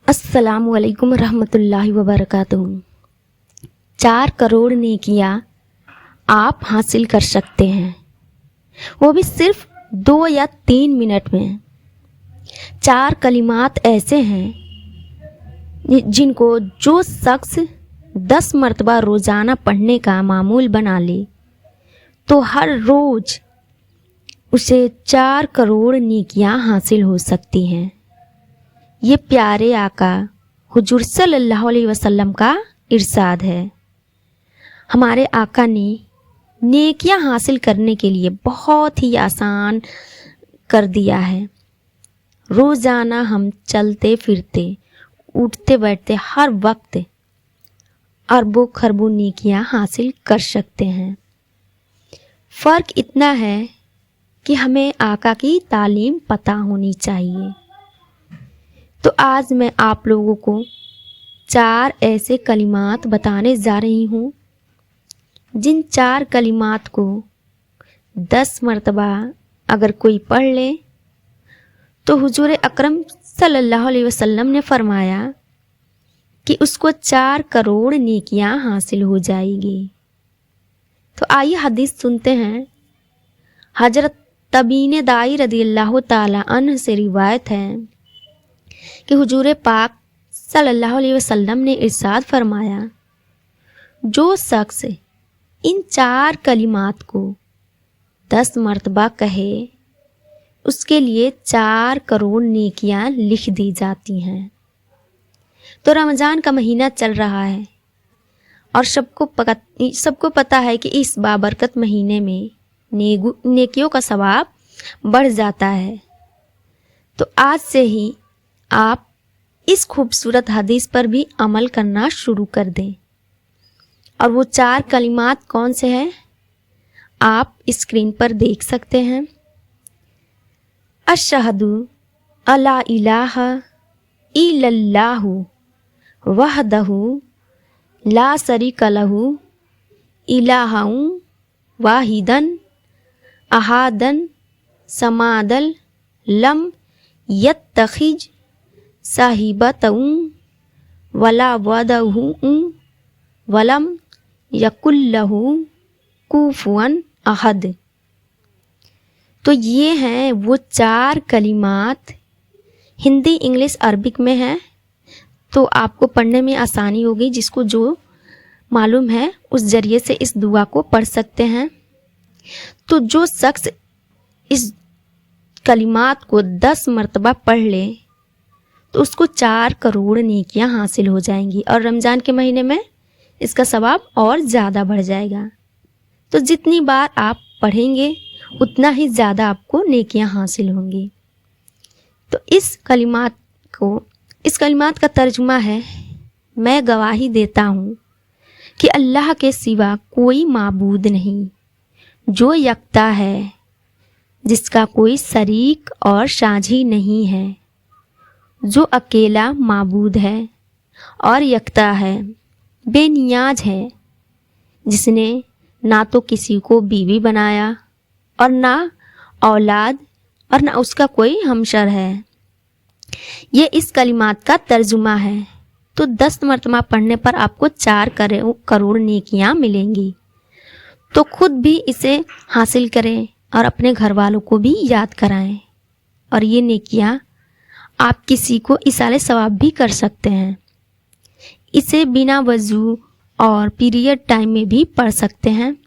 अस्सलामु अलैकुम रहमतुल्लाहि व बरकातुहू। 4 करोड़ नेकियां आप हासिल कर सकते हैं, वो भी सिर्फ 2 या 3 मिनट में। 4 कलिमात ऐसे हैं जिनको जो शख्स 10 मरतबा रोज़ाना पढ़ने का मामूल बना ले तो हर रोज़ उसे 4 करोड़ नेकियां हासिल हो सकती हैं। ये प्यारे आका हुजूर सल्लल्लाहु अलैहि वसल्लम का इरशाद है। हमारे आका ने नेकियां हासिल करने के लिए बहुत ही आसान कर दिया है। रोज़ाना हम चलते फिरते उठते बैठते हर वक्त अरबों खरबों नेकियां हासिल कर सकते हैं। फ़र्क इतना है कि हमें आका की तालीम पता होनी चाहिए। तो आज मैं आप लोगों को 4 ऐसे कलिमात बताने जा रही हूँ जिन 4 कलिमात को 10 मरतबा अगर कोई पढ़ ले तो हुजूर अकरम सल्लल्लाहु अलैहि वसल्लम ने फरमाया कि उसको 4 करोड़ नेकियां हासिल हो जाएगी। तो आइए हदीस सुनते हैं। हजरत तबीन दाई रदियल्लाहु ताला अन्ह से रिवायत है कि हुजूर पाक सल्लल्लाहु अलैहि वसल्लम ने इरशाद फरमाया, जो शख्स इन 4 कलिमात को 10 मरतबा कहे उसके लिए 4 करोड़ नेकियां लिख दी जाती हैं। तो रमज़ान का महीना चल रहा है और सबको पता है कि इस बाबरकत महीने में नेकियों का सवाब बढ़ जाता है। तो आज से ही आप इस खूबसूरत हदीस पर भी अमल करना शुरू कर दें। और वो 4 कलिमात कौन से हैं आप स्क्रीन पर देख सकते हैं। अशहदु अला इलाहा इल्लल्लाहु वहदहु ला शरीका लहु इलाहु वाहिदन अहादन समादल लम यत्तखिज साहिबतऊ वला वदहु वलम यकुल्लहु कुफुअन अहद। तो ये हैं वो 4 कलिमात, हिंदी इंग्लिश अरबिक में है, तो आपको पढ़ने में आसानी होगी। जिसको जो मालूम है उस ज़रिए से इस दुआ को पढ़ सकते हैं। तो जो शख्स इस कलिमात को 10 मरतबा पढ़ ले तो उसको 4 करोड़ नेकियां हासिल हो जाएंगी और रमज़ान के महीने में इसका सवाब और ज़्यादा बढ़ जाएगा। तो जितनी बार आप पढ़ेंगे उतना ही ज़्यादा आपको नेकियां हासिल होंगी। तो इस कलिमात का तर्जुमा है, मैं गवाही देता हूँ कि अल्लाह के सिवा कोई माबूद नहीं, जो यकता है, जिसका कोई शरीक और साझी नहीं है, जो अकेला माबूद है और यकता है, बेनियाज है, जिसने ना तो किसी को बीवी बनाया और ना औलाद और ना उसका कोई हमशर है। ये इस कलिमात का तर्जुमा है। तो 10 मरतबा पढ़ने पर आपको 4 करोड़ नेकियां मिलेंगी। तो खुद भी इसे हासिल करें और अपने घर वालों को भी याद कराएं। और ये नेकियां आप किसी को इसाले सवाब भी कर सकते हैं। इसे बिना वजू और पीरियड टाइम में भी पढ़ सकते हैं।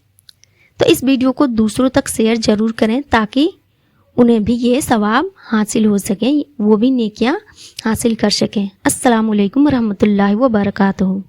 तो इस वीडियो को दूसरों तक शेयर ज़रूर करें ताकि उन्हें भी ये सवाब हासिल हो सके, वो भी नेकियां हासिल कर सकें। अस्सलामु अलैकुम रहमतुल्लाहि व बरकातुहू।